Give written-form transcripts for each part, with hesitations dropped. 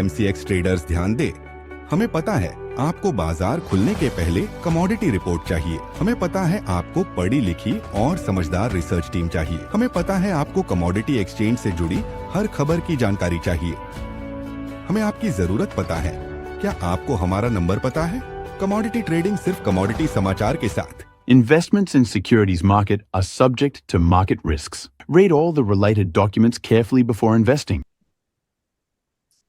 MCX traders ध्यान दे। हमें पता है आपको बाजार खुलने के पहले कमोडिटी रिपोर्ट चाहिए। हमें पता है आपको पढ़ी लिखी और समझदार रिसर्च टीम चाहिए। हमें पता है आपको कमोडिटी एक्सचेंज से जुड़ी हर खबर की जानकारी चाहिए। हमें आपकी जरूरत पता है। क्या आपको हमारा नंबर पता है? कमोडिटी ट्रेडिंग सिर्फ कमोडिटी समाचार के साथ। Investments in securities market are subject to market risks. Read all the related documents carefully before investing.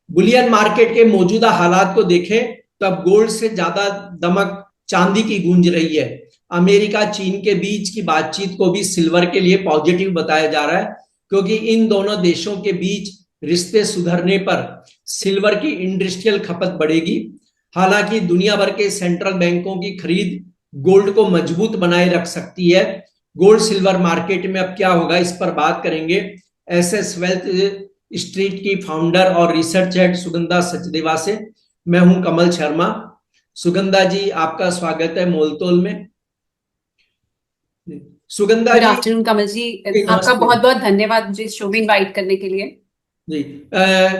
Boolean market के मौजूदा हालात को देखें तो अब गोल्ड से ज्यादा दमक चांदी की गूंज रही है। अमेरिका चीन के बीच की बातचीत को भी सिल्वर के लिए पॉजिटिव बताया जा रहा है, क्योंकि इन दोनों देशों के बीच रिश्ते सुधरने पर सिल्वर की इंडस्ट्रियल खपत बढ़ेगी। हालांकि दुनिया भर के सेंट्रल बैंकों की खरीद गोल्ड को मजबूत बनाए रख सकती है। गोल्ड सिल्वर मार्केट में अब क्या होगा, इस पर बात करेंगे SS वेल्थ स्ट्रीट की फाउंडर और रिसर्च हेड सुगंधा सचदेवा से। मैं हूं कमल शर्मा। सुगंधा जी, आपका स्वागत है मोलतोल में। सुगंधा गुड जी, आफ्टरनून कमल जी, आपका बहुत बहुत धन्यवाद मुझे इस शो में इनवाइट करने के लिए। जी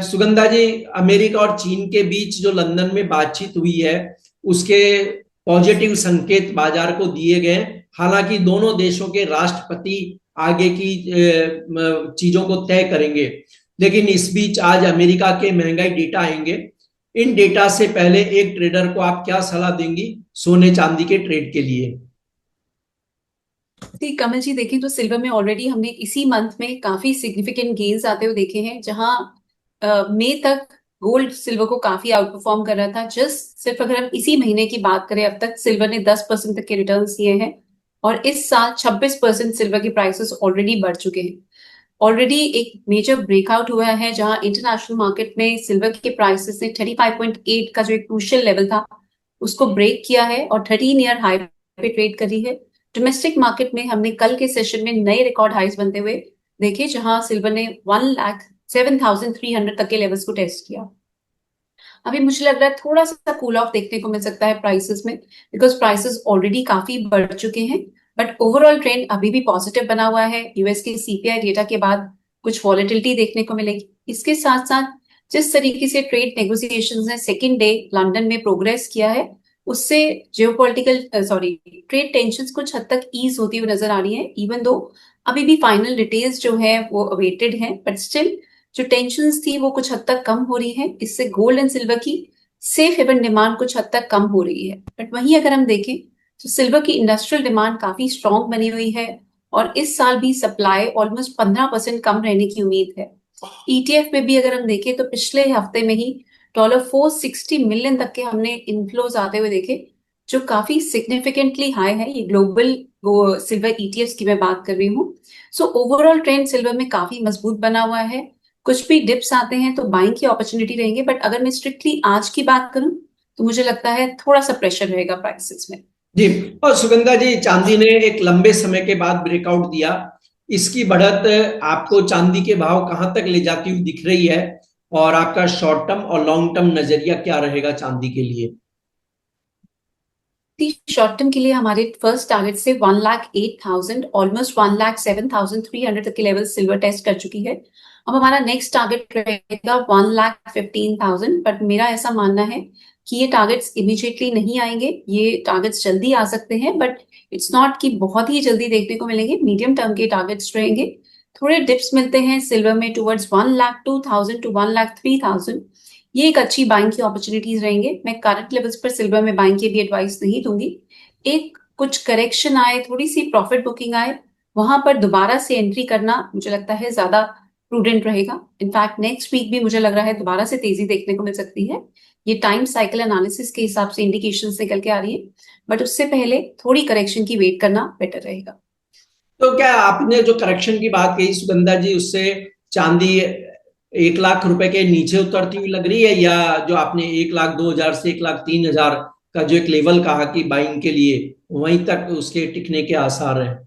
सुगंधा जी, अमेरिका और चीन के बीच जो लंदन में बातचीत हुई है उसके पॉजिटिव संकेत बाजार को दिए गए। हालांकि दोनों देशों के राष्ट्रपति आगे की चीजों को तय करेंगे, लेकिन इस बीच आज अमेरिका के महंगाई डेटा आएंगे। इन डेटा से पहले एक ट्रेडर को आप क्या सलाह देंगी सोने चांदी के ट्रेड के लिए? कमल जी, देखें तो सिल्वर में ऑलरेडी हमने इसी मंथ में काफी सिग्निफिकेंट गेन्स आते हुए देखे हैं, जहां मई तक गोल्ड सिल्वर को काफी आउट परफॉर्म कर रहा था। जस्ट सिर्फ अगर हम इसी महीने की बात करें, अब तक सिल्वर ने 10% तक के रिटर्न दिए हैं और इस साल 26% सिल्वर के प्राइसेस ऑलरेडी बढ़ चुके हैं। ऑलरेडी एक मेजर ब्रेकआउट हुआ है, जहां इंटरनेशनल मार्केट में सिल्वर के प्राइसेस ने 35.8 का जो एक क्रूशियल लेवल था उसको ब्रेक किया है और 13 ईयर हाई पे ट्रेड करी है। डोमेस्टिक मार्केट में हमने कल के सेशन में नए रिकॉर्ड हाइज बनते हुए देखे, जहां सिल्वर ने 1,07,300 तक के लेवल्स को टेस्ट किया। अभी मुझे लग रहा है थोड़ा सा कूल ऑफ देखने को मिल सकता है प्राइसेस में, बिकॉज प्राइसेस ऑलरेडी काफी बढ़ चुके हैं, बट ओवरऑल ट्रेंड अभी भी पॉजिटिव बना हुआ है। यूएस के CPI डेटा के बाद कुछ वॉलेटिलिटी देखने को मिलेगी। इसके साथ साथ जिस तरीके से ट्रेड नेगोशिएशंस ने सेकेंड डे लंदन में प्रोग्रेस किया है, उससे ट्रेड टेंशंस कुछ हद तक ईज होती हुई नजर आ रही है। इवन दो अभी भी फाइनल डिटेल्स जो है वो अवेटेड हैं, बट स्टिल जो टेंशंस थी वो कुछ हद तक कम हो रही है। इससे गोल्ड एंड सिल्वर की सेफ हेवन डिमांड कुछ हद तक कम हो रही है। बट वहीं अगर हम देखें तो सिल्वर की इंडस्ट्रियल डिमांड काफी स्ट्रॉन्ग बनी हुई है और इस साल भी सप्लाई ऑलमोस्ट 15% कम रहने की उम्मीद है। ETF में भी अगर हम देखें तो पिछले हफ्ते में ही $460 मिलियन तक के हमने इनफ्लोज आते हुए देखे, जो काफी सिग्निफिकेंटली हाई है। ये ग्लोबल सिल्वर ETFs की मैं बात कर रही हूँ। सो ओवरऑल ट्रेंड सिल्वर में काफी मजबूत बना हुआ है। कुछ भी डिप्स आते हैं तो बाइंग की अपॉर्चुनिटी रहेंगे, बट अगर मैं स्ट्रिक्टली आज की बात करूं तो मुझे लगता है थोड़ा सा प्रेशर रहेगा प्राइसेस में। जी, और सुगंधा जी, चांदी ने एक लंबे समय के बाद ब्रेकआउट दिया। इसकी बढ़त आपको चांदी के भाव कहां तक ले जाती हुई दिख रही है, और आपका शॉर्ट टर्म और लॉन्ग टर्म नजरिया क्या रहेगा चांदी के लिए? शॉर्ट टर्म के लिए हमारे फर्स्ट टारगेट से 1,08,000 ऑलमोस्ट 1,07,300 तक के लेवल सिल्वर टेस्ट कर चुकी है। अब हमारा नेक्स्ट टारगेट रहेगा 1,15,000, बट मेरा ऐसा मानना है कि ये टारगेट्स इमीडिएटली नहीं आएंगे। ये टारगेट्स जल्दी आ सकते हैं, बट इट्स नॉट कि बहुत ही जल्दी देखने को मिलेंगे। मीडियम टर्म के टारगेट्स रहेंगे। थोड़े डिप्स मिलते हैं सिल्वर में टुवर्ड्स 1,02,000 टू 1,03,000। ये एक अच्छी बाइंग की अपॉर्चुनिटीज रहेंगे। मैं करंट लेवल्स पर सिल्वर में बाइंग की भी एडवाइस नहीं दूंगी। एक कुछ करेक्शन आए, थोड़ी सी प्रॉफिट बुकिंग आए, वहां पर दोबारा से एंट्री करना मुझे लगता है ज्यादा प्रूडेंट रहेगा। इनफैक्ट नेक्स्ट वीक भी मुझे लग रहा है दोबारा से तेजी देखने को मिल सकती है। ये टाइम साइकिल एनालिसिस के हिसाब से इंडिकेशंस निकल के आ रही है, बट उससे पहले थोड़ी करेक्शन की वेट करना बेटर रहेगा। तो क्या आपने जो करेक्शन की बात कही सुगंधा जी, उससे चांदी 1,00,000 रुपए के नीचे उतरती हुई लग रही है, या जो आपने 1,02,000 से 1,03,000 का जो एक लेवल कहा कि बाइंग के लिए, वहीं तक उसके टिकने के आसार हैं?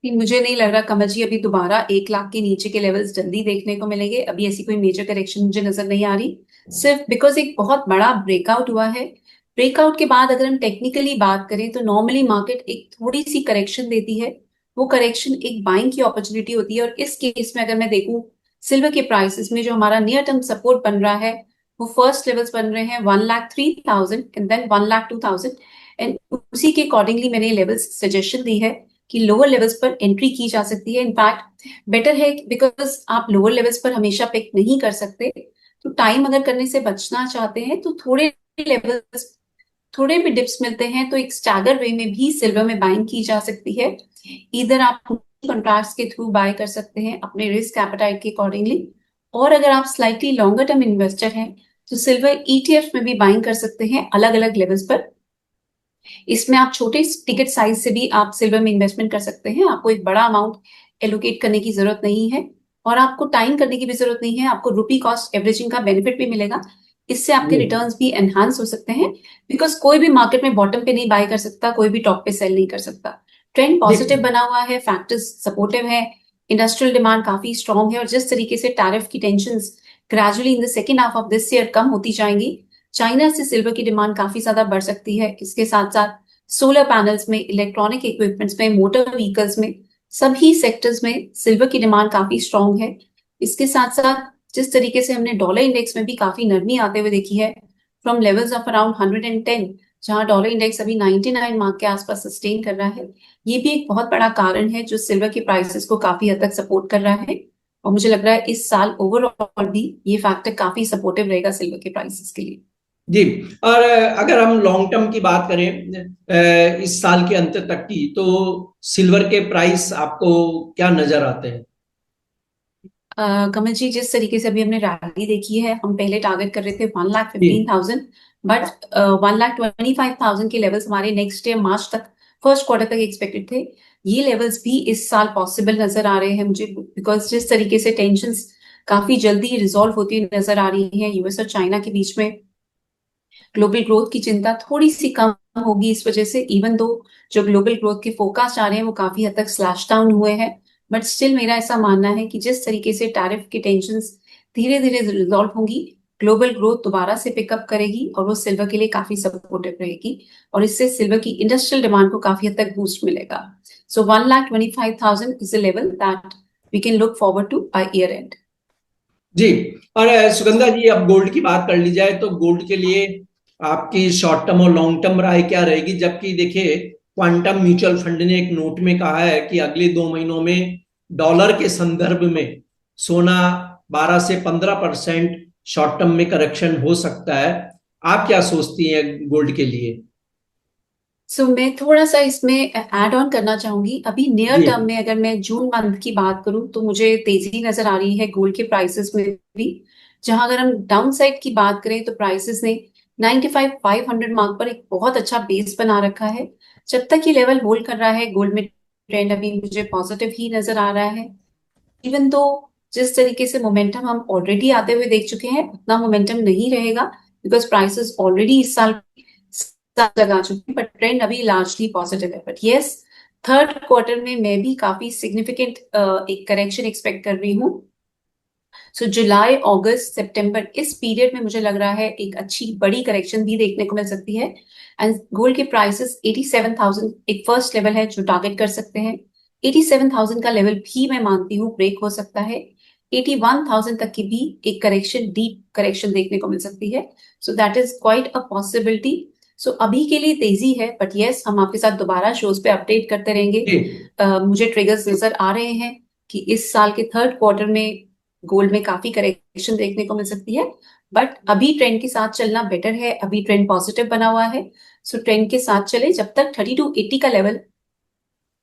मुझे नहीं लग रहा कमल जी अभी दोबारा 1,00,000 के नीचे के लेवल्स जल्दी देखने को मिलेंगे। अभी ऐसी कोई मेजर करेक्शन मुझे नजर नहीं आ रही, सिर्फ बिकॉज एक बहुत बड़ा ब्रेकआउट हुआ है। ब्रेकआउट के बाद अगर हम टेक्निकली बात करें तो नॉर्मली मार्केट एक थोड़ी सी करेक्शन देती है। वो करेक्शन एक बाइंग की अपॉर्चुनिटी होती है, और इस केस में अगर मैं देखूं सिल्वर के प्राइसेस में जो हमारा नियर टर्म सपोर्ट बन रहा है वो फर्स्ट लेवल्स बन रहे हैं 1,03,000 एंड देन 1,02,000 एंड उसी के अकॉर्डिंगली मैंने लेवल्स सजेशन दी है कि लोअर लेवल्स पर एंट्री की जा सकती है। इनफैक्ट बेटर है बिकॉज आप लोअर लेवल्स पर हमेशा पिक नहीं कर सकते, तो टाइम अगर करने से बचना चाहते हैं तो थोड़े भी डिप्स मिलते हैं तो एक स्टैगर वे में भी सिल्वर में बाइंग की जा सकती है। इधर आप कॉन्ट्रैक्ट्स के थ्रू बाय कर सकते हैं अपने रिस्क एपेटाइट के अकॉर्डिंगली, और अगर आप स्लाइटली लॉन्गर टर्म इन्वेस्टर हैं तो सिल्वर ईटीएफ में भी बाइंग कर सकते हैं अलग अलग लेवल्स पर। इसमें आप छोटे टिकट साइज से भी आप सिल्वर में इन्वेस्टमेंट कर सकते हैं, आपको एक बड़ा अमाउंट एलोकेट करने की जरूरत नहीं है और आपको टाइम करने की भी जरूरत नहीं है, आपको रुपी कॉस्ट एवरेजिंग का बेनिफिट भी मिलेगा। इससे आपके रिटर्न्स भी एनहांस हो सकते हैं बिकॉज कोई भी मार्केट में बॉटम पे नहीं बाय कर सकता, कोई भी टॉप पे सेल नहीं कर सकता। ट्रेंड पॉजिटिव बना हुआ है, फैक्टर्स सपोर्टिव है, इंडस्ट्रियल डिमांड काफी स्ट्रांग है और जिस तरीके से टैरिफ की tensions gradually in the second half of this year कम होती जाएंगी, चाइना से सिल्वर की डिमांड काफी ज्यादा बढ़ सकती है। इसके साथ साथ सोलर पैनल्स में, इलेक्ट्रॉनिक इक्विपमेंट्स में, मोटर व्हीकल्स में, सभी सेक्टर्स में सिल्वर की डिमांड काफी स्ट्रांग है। इसके साथ साथ जिस तरीके से हमने डॉलर इंडेक्स में भी काफी नरमी आते हुए देखी है फ्रॉम लेवल्स ऑफ अराउंड 110, जहां डॉलर इंडेक्स अभी 99 मार्क के आसपास सस्टेन कर रहा है, ये भी एक बहुत बड़ा कारण है जो सिल्वर के प्राइसेस को काफी हद तक सपोर्ट कर रहा है। और मुझे लग रहा है इस साल ओवरऑल भी ये फैक्टर काफी सपोर्टिव रहेगा सिल्वर के प्राइसेस के लिए। जी, और अगर हम लॉन्ग टर्म की बात करें इस साल के अंत तक की, तो सिल्वर के प्राइस आपको क्या नजर आते हैं? कमल जी, जिस तरीके से अभी हमने रैली देखी है, हम पहले टारगेट कर रहे थे 1,15,000 बट 1,25,000 के लेवल्स हमारे नेक्स्ट ईयर मार्च तक, फर्स्ट क्वार्टर तक एक्सपेक्टेड थे। ये लेवल्स भी इस साल पॉसिबल नजर आ रहे हैं मुझे, बिकॉज जिस तरीके से टेंशंस काफी जल्दी रिजॉल्व होती नजर आ रही है यूएस और चाइना के बीच में, ग्लोबल ग्रोथ की चिंता थोड़ी सी कम होगी इस वजह से, इवन दो जो ग्लोबल ग्रोथ के फोकास्ट आ रहे हैं वो काफी हद तक स्लैश डाउन हुए हैं, बट स्टिल मेरा ऐसा मानना है कि जिस तरीके से टैरिफ की टेंशंस धीरे धीरे रिजॉल्व होंगी, ग्लोबल ग्रोथ दोबारा से पिकअप करेगी और वो सिल्वर के लिए काफी सपोर्टिव रहेगी और इससे सिल्वर की इंडस्ट्रियल डिमांड को काफी हद तक बूस्ट मिलेगा। So 1,25,000 is the level that we can look forward to by year end. जी, और सुगंधा जी, अब गोल्ड की बात कर ली जाए तो गोल्ड के लिए आपकी शॉर्ट टर्म और लॉन्ग टर्म राय क्या रहेगी? जबकि देखिए, क्वांटम म्यूचुअल फंड ने एक नोट में कहा है कि अगले 2 महीनों में डॉलर के संदर्भ में सोना 12 से 15% शॉर्ट टर्म में करेक्शन हो सकता है। आप क्या सोचती हैं गोल्ड के लिए? मैं थोड़ा सा इसमें ऐड ऑन करना चाहूंगी। अभी नियर जी। टर्म में अगर मैं जून मंथ की बात करूं तो मुझे तेजी नजर आ रही है गोल्ड के प्राइसेस में भी, जहां अगर हम डाउन साइड की बात करें तो प्राइसेस ने 95,500 मार्क पर एक बहुत अच्छा बेस बना रखा है। जब तक ये लेवल होल्ड कर रहा है गोल्ड में ट्रेंड अभी मुझे पॉजिटिव ही नजर आ रहा है। इवन तो जिस तरीके से मोमेंटम हम ऑलरेडी आते हुए देख चुके हैं उतना मोमेंटम नहीं रहेगा बिकॉज प्राइसेस ऑलरेडी इस साल लगा चुके हैं, बट ट्रेंड अभी लार्जली पॉजिटिव है। बट यस, थर्ड क्वार्टर में मैं भी काफी सिग्निफिकेंट एक करेक्शन एक्सपेक्ट कर रही हूँ। सो जुलाई, अगस्त, सितंबर, इस पीरियड में मुझे लग रहा है एक अच्छी बड़ी करेक्शन भी देखने को मिल सकती है एंड गोल्ड के प्राइसेस 87,000 एक फर्स्ट लेवल है जो टारगेट कर सकते हैं। 87,000 का लेवल भी मैं मानती हूँ ब्रेक हो सकता है। 81,000 तक की भी एक करेक्शन, डीप करेक्शन देखने को मिल सकती है। So that is quite a possibility. So अभी के लिए तेजी है, बट यस, हम आपके साथ दोबारा शोज पे अपडेट करते रहेंगे। मुझे ट्रिगर्स नजर आ रहे हैं कि इस साल के थर्ड क्वार्टर में गोल्ड में काफी करेक्शन देखने को मिल सकती है, बट अभी ट्रेंड के साथ चलना बेटर है। अभी ट्रेंड पॉजिटिव बना हुआ है, सो ट्रेंड के साथ चले। जब तक 3280 का लेवल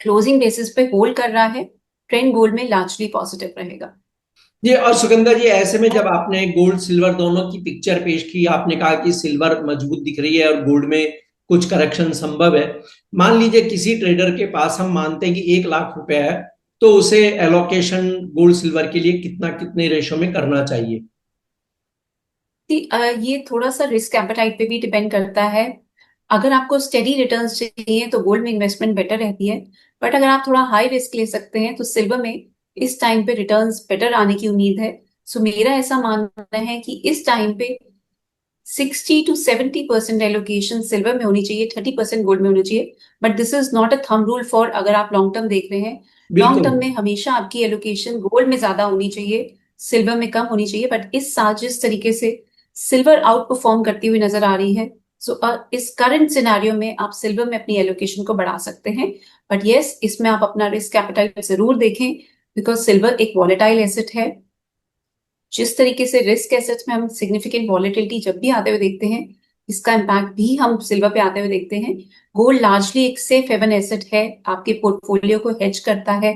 क्लोजिंग बेसिस पे होल्ड कर रहा है, ट्रेंड गोल्ड में लार्जली पॉजिटिव रहेगा। जी, और सुगंधा जी, ऐसे में जब आपने गोल्ड सिल्वर दोनों की पिक्चर पेश की, आपने कहा कि सिल्वर मजबूत दिख रही है और गोल्ड में कुछ करेक्शन संभव है। मान लीजिए किसी ट्रेडर के पास हम मानते हैं कि 1 लाख रुपया है, तो उसे एलोकेशन गोल्ड सिल्वर के लिए कितने रेशो में करना चाहिए? ये थोड़ा सा रिस्क एपेटाइट पे भी डिपेंड करता है। अगर आपको स्टेडी रिटर्न्स चाहिए तो गोल्ड में इन्वेस्टमेंट बेटर रहती है, बट अगर आप थोड़ा हाई रिस्क ले सकते हैं तो सिल्वर में इस टाइम पे रिटर्न्स बेटर आने की उम्मीद है। सो मेरा ऐसा मानना है कि इस टाइम पे 60 to 70% एलोकेशन सिल्वर में होनी चाहिए, 30% गोल्ड में होनी चाहिए। But this is not a thumb rule for अगर आप लॉन्ग टर्म देख रहे हैं। लॉन्ग टर्म में हमेशा आपकी एलोकेशन गोल्ड में ज्यादा होनी चाहिए, सिल्वर में कम होनी चाहिए, बट इस साल जिस तरीके से सिल्वर आउट परफॉर्म करती हुई नजर आ रही है, सो इस करंट सिनेरियो में आप सिल्वर में अपनी एलोकेशन को बढ़ा सकते हैं। बट यस, इसमें आप अपना रिस्क कैपिटाइट जरूर देखें, बिकॉज सिल्वर एक वॉलेटाइल एसेट है। जिस तरीके से रिस्क एसेट्स में हम सिग्निफिकेंट वॉलेटिलिटी जब भी आते हुए देखते हैं, इसका इम्पैक्ट भी हम सिल्वर पे आते हुए देखते हैं। गोल्ड लार्जली एक सेफ हेवन एसेट है, आपके पोर्टफोलियो को हेज करता है,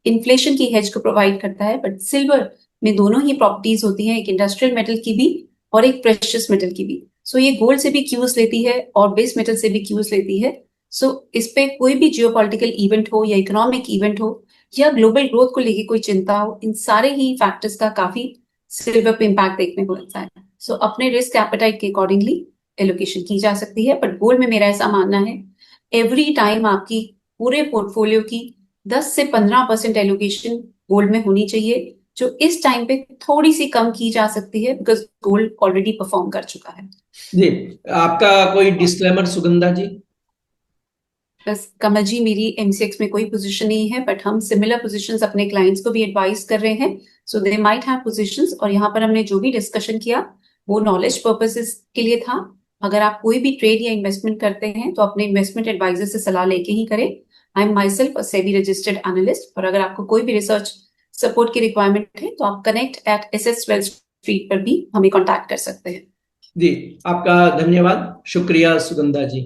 इन्फ्लेशन की हेज को प्रोवाइड करता है। बट सिल्वर में दोनों ही प्रॉपर्टीज होती हैं, एक इंडस्ट्रियल मेटल की भी और एक प्रेशियस मेटल की भी। सो ये गोल्ड से भी क्यूज लेती है और बेस मेटल से भी क्यूज लेती है। सो इस पे कोई भी जियोपॉलिटिकल इवेंट हो या इकोनॉमिक इवेंट हो या ग्लोबल ग्रोथ को लेके कोई चिंता हो, इन सारे ही फैक्टर्स का काफी सिल्वर पे इम्पैक्ट देखने को मिलता है। सो अपने रिस्क एपेटाइट के अकॉर्डिंगली एलोकेशन की जा सकती है। बट गोल्ड में मेरा ऐसा मानना है, एवरी टाइम आपकी पूरे पोर्टफोलियो की 10 से 15% एलोकेशन गोल्ड में होनी चाहिए, जो इस टाइम पे थोड़ी सी कम की जा सकती है, बिकॉज गोल्ड ऑलरेडी परफॉर्म कर चुका है। जी, आपका कोई डिस्क्लेमर सुगंधा जी? बस कमल जी, मेरी एमसीएक्स में कोई पोजीशन नहीं है, बट हम सिमिलर पोजीशंस अपने क्लाइंट्स को भी एडवाइस कर रहे हैं, सो दे माइट हैव पोजीशंस। और यहाँ पर हमने जो भी डिस्कशन किया वो नॉलेज पर्पसेस के लिए था। अगर आप कोई भी ट्रेड या इन्वेस्टमेंट करते हैं तो अपने इन्वेस्टमेंट एडवाइजर से सलाह लेके ही करें। I am my self a SEBI registered analyst, और अगर आपको कोई भी रिसर्च सपोर्ट की रिक्वायरमेंट है तो आप connect@SS Wealth Street पर भी हमें कॉन्टैक्ट कर सकते हैं। जी, आपका धन्यवाद, शुक्रिया सुगंधा जी।